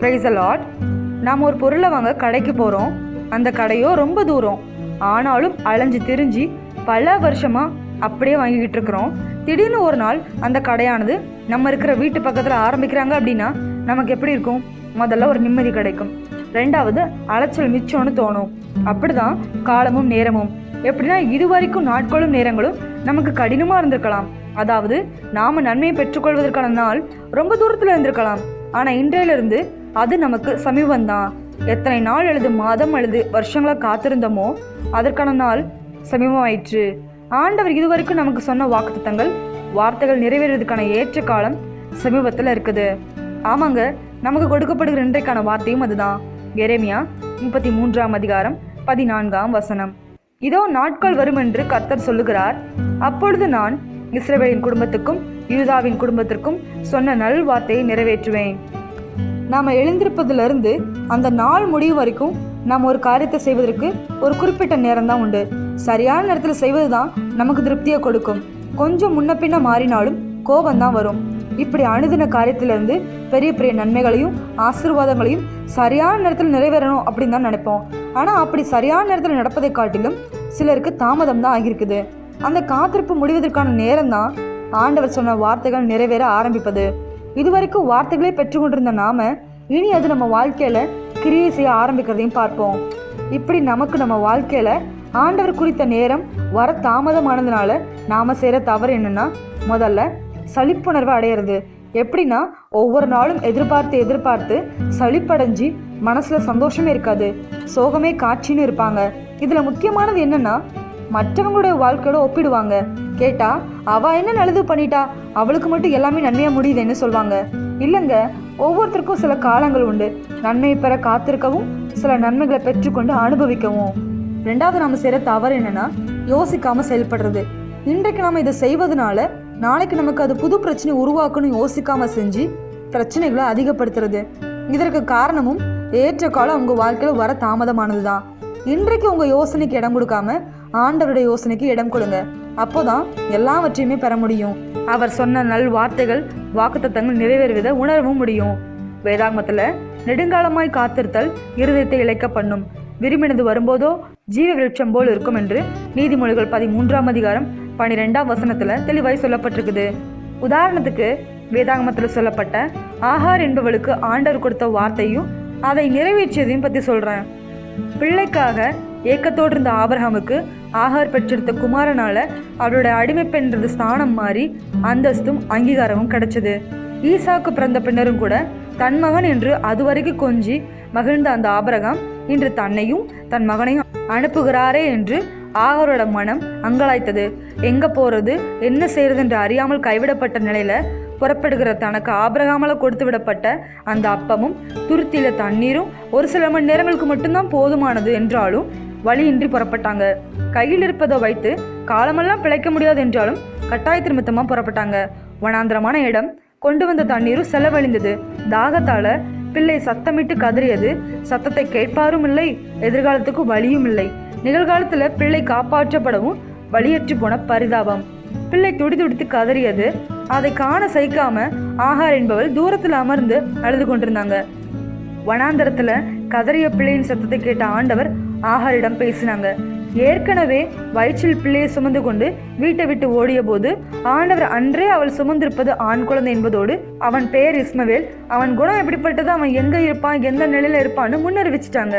Price Lord. நாம் ஒரு பொருளை வாங்க கடைக்கு போகிறோம். அந்த கடையோ ரொம்ப தூரம், ஆனாலும் அலைஞ்சு திரிஞ்சு பல வருஷமாக அப்படியே வாங்கிக்கிட்டு இருக்கிறோம். திடீர்னு ஒரு நாள் அந்த கடையானது நம்ம இருக்கிற வீட்டு பக்கத்தில் ஆரம்பிக்கிறாங்க அப்படின்னா நமக்கு எப்படி இருக்கும்? முதல்ல ஒரு நிம்மதி கிடைக்கும், ரெண்டாவது அலைச்சல் மிச்சம்னு தோணும். அப்படிதான் காலமும் நேரமும். எப்படின்னா இதுவரைக்கும் நாட்களும் நேரங்களும் நமக்கு கடினமாக இருந்திருக்கலாம். அதாவது நாம் நன்மையை பெற்றுக்கொள்வதற்கான நாள் ரொம்ப தூரத்தில் இருந்திருக்கலாம். ஆனால் இன்றையிலிருந்து அது நமக்கு சமீபம்தான். எத்தனை நாள் எழுது, மாதம் எழுது, வருஷங்களாக காத்திருந்தோமோ அதற்கான நாள் சமீபமாயிற்று. ஆண்டவர் இதுவரைக்கும் நமக்கு சொன்ன வாக்குத்தத்தங்கள், வார்த்தைகள் நிறைவேறதுக்கான ஏற்ற காலம் சமீபத்தில் இருக்குது. ஆமாங்க, நமக்கு கொடுக்கப்படுகிற இன்றைக்கான வார்த்தையும் அதுதான். எரேமியா 33ஆம் அதிகாரம் 14ஆம் வசனம். இதோ நாட்கள் வரும் என்று கர்த்தர் சொல்லுகிறார், அப்பொழுது நான் இஸ்ரவேலின் குடும்பத்துக்கும் யூதாவின் குடும்பத்திற்கும் சொன்ன நல் வார்த்தையை நிறைவேற்றுவேன். நாம் எழுந்திருப்பதிலிருந்து அந்த நாள் முடிவு வரைக்கும் நாம் ஒரு காரியத்தை செய்வதற்கு ஒரு குறிப்பிட்ட நேரம் தான் உண்டு. சரியான நேரத்தில் செய்வது தான் நமக்கு திருப்தியை கொடுக்கும். கொஞ்சம் முன்ன பின்ன மாறினாலும் கோபம்தான் வரும். இப்படி அணுதின காரியத்திலிருந்து பெரிய பெரிய நன்மைகளையும் ஆசீர்வாதங்களையும் சரியான நேரத்தில் நிறைவேறணும் அப்படின்னு தான் நினைப்போம். ஆனால் அப்படி சரியான நேரத்தில் நடப்பதை காட்டிலும் சிலருக்கு தாமதம் தான் ஆகியிருக்குது. அந்த காத்திருப்பு முடிவதற்கான நேரம் தான் ஆண்டவர் சொன்ன வார்த்தைகள் நிறைவேற ஆரம்பிப்பது. இதுவரைக்கும் வார்த்தைகளே பெற்றுக்கொண்டிருந்த நாம இனி அது நம்ம வாழ்க்கையில கிரியை செய்ய ஆரம்பிக்கிறதையும் பார்ப்போம். இப்படி நமக்கு நம்ம வாழ்க்கையில ஆண்டவர் குறித்த நேரம் வர தாமதமானதுனால நாம செய்கிற தவறு என்னன்னா, முதல்ல சலிப்புணர்வை அடையிறது. எப்படின்னா ஒவ்வொரு நாளும் எதிர்பார்த்து சலிப்படைஞ்சி மனசுல சந்தோஷமே இருக்காது, சோகமே காட்சின்னு இருப்பாங்க. இதுல முக்கியமானது என்னன்னா, மற்றவங்களுடைய வாழ்க்கையோட ஒப்பிடுவாங்க. கேட்டா அவ என்ன நல்லது பண்ணிட்டா, அவளுக்கு மட்டும் எல்லாமே நன்மையா முடியுதுன்னு சொல்லுவாங்க. இல்லைங்க, ஒவ்வொருத்தருக்கும் சில காலங்கள் உண்டு. நன்மையை பெற காத்திருக்கவும் சில நன்மைகளை பெற்றுக்கொண்டு அனுபவிக்கவும். ரெண்டாவது நாம செய்கிற தவறு என்னன்னா, யோசிக்காம செயல்படுறது. இன்றைக்கு நாம இதை செய்வதனால நாளைக்கு நமக்கு அது புது பிரச்சனை உருவாக்கணும் யோசிக்காம செஞ்சு பிரச்சனைகளை அதிகப்படுத்துறது. இதற்கு காரணமும் ஏற்ற காலம் உங்க வாழ்க்கையில வர தாமதமானது தான். இன்றைக்கு உங்க யோசனைக்கு இடம் கொடுக்காம ஆண்டவருடைய யோசனைக்கு இடம் கொடுங்க. அப்போதான் எல்லாவற்றையுமே பெற முடியும். அவர் சொன்ன நல் வார்த்தைகள், வாக்குத்தத்தங்கள் நிறைவேறுவதை உணரவும் முடியும். வேதாகமத்துல நெடுங்காலமாய் காத்திருத்தல் இருதயத்தை இழைக்க பண்ணும், விரும்பினது வரும்போதோ ஜீவ விருட்சம் போல் இருக்கும் என்று நீதிமொழிகள் 13ஆம் அதிகாரம் 12ஆம் வசனத்துல தெளிவாய் சொல்லப்பட்டிருக்குது. உதாரணத்துக்கு வேதாகமத்துல சொல்லப்பட்ட ஆகார் என்பவளுக்கு ஆண்டவர் கொடுத்த வார்த்தையும் அதை நிறைவேற்றியதையும் பத்தி சொல்றேன். பிள்ளைக்காக ஏக்கத்தோடு இருந்த ஆபிரகாமுக்கு ஆகார் பெற்றெடுத்த குமாரனால அவருடைய அடிமை பெண்றது ஸ்தானம் மாறி அந்தஸ்தும் அங்கீகாரமும் கிடைச்சது. ஈசாக்கு பிறந்த பின்னரும் கூட தன் மகன் என்று அதுவரைக்கும் கொஞ்சி மகிழ்ந்த அந்த ஆபிரகாம் இன்று தன்னையும் தன் மகனையும் அனுப்புகிறாரே என்று ஆகாரோட மனம் அங்கலாய்த்தது. எங்க போறது, என்ன செய்யறது என்று அறியாமல் கைவிடப்பட்ட நிலையில புறப்படுகிற தனக்கு ஆபிரகாமால கொடுத்து விடப்பட்ட அந்த அப்பமும் துருத்தியில தண்ணீரும் ஒரு சில மணி நேரங்களுக்கு மட்டும்தான் போதுமானது என்றாலும் வழியின்றி புறப்பட்டாங்க. கையில் இருப்பதை வைத்து காலமெல்லாம் பிழைக்க முடியாது என்றாலும் கட்டாய திருமத்தமா புறப்பட்டாங்க. வனாந்திரமான இடம், கொண்டு வந்த தண்ணீரும் செலவழிந்தது. தாகத்தால பிள்ளை சத்தமிட்டு கதறியது. சத்தத்தை கேட்பாரும் இல்லை, எதிர்காலத்துக்கு வழியும் இல்லை. நிகழ்காலத்துல பிள்ளை காப்பாற்றப்படவும் வழியற்று போன பரிதாபம். பிள்ளை துடித்து கதறியது. அதை காண சகிக்காம ஆகார் என்பவள் தூரத்தில் அமர்ந்து அழுது கொண்டிருந்தாங்க. வனாந்தரத்துல கதறிய பிள்ளையின் சத்தத்தை கேட்ட ஆண்டவர் ஆகாரிடம் பேசினாங்க. ஏற்கனவே வயிற்றில் பிள்ளையை சுமந்து கொண்டு வீட்டை விட்டு ஓடிய போது ஆண்டவர் அன்றே அவள் சுமந்திருப்பது ஆண் குழந்தை என்பதோடு அவன் பெயர் இஸ்மவேல், அவன் குணம் எப்படிப்பட்டது, அவன் எங்க இருப்பான், எந்த நிலையில இருப்பான்னு முன்னறிவிச்சிட்டாங்க.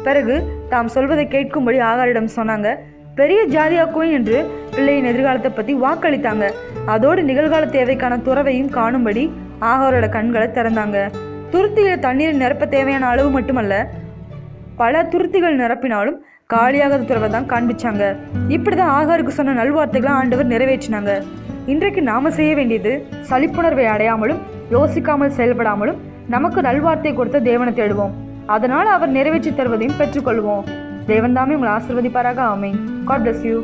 பிறகு தாம் சொல்வதை கேட்கும்படி ஆகாரிடம் சொன்னாங்க. பெரிய ஜாதியாக்குவேன் என்று பிள்ளையின் எதிர்காலத்தை பற்றி வாக்களித்தாங்க. அதோடு நிகழ்கால தேவைக்கான துறவையும் காணும்படி ஆகாரோட கண்களை திறந்தாங்க. துருத்தியில தண்ணீரை நிரப்ப தேவையான அளவு மட்டுமல்ல, பல துருத்திகள் நிரப்பினாலும் காலியாகாத துறவை தான் காண்பிச்சாங்க. இப்படிதான் ஆகாருக்கு சொன்ன நல்வார்த்தைகளை ஆண்டவர் நிறைவேற்றினாங்க. இன்றைக்கு நாம செய்ய வேண்டியது, சலிப்புணர்வை அடையாமலும் யோசிக்காமல் செயல்படாமலும் நமக்கு நல்வார்த்தை கொடுத்த தேவனை தேடுவோம். அதனால் அவர் நிறைவேற்றி தருவதையும் பெற்றுக்கொள்வோம். தேவன் தாமே உங்களை ஆசீர்வதிப்பாராக. ஆமென். God bless you.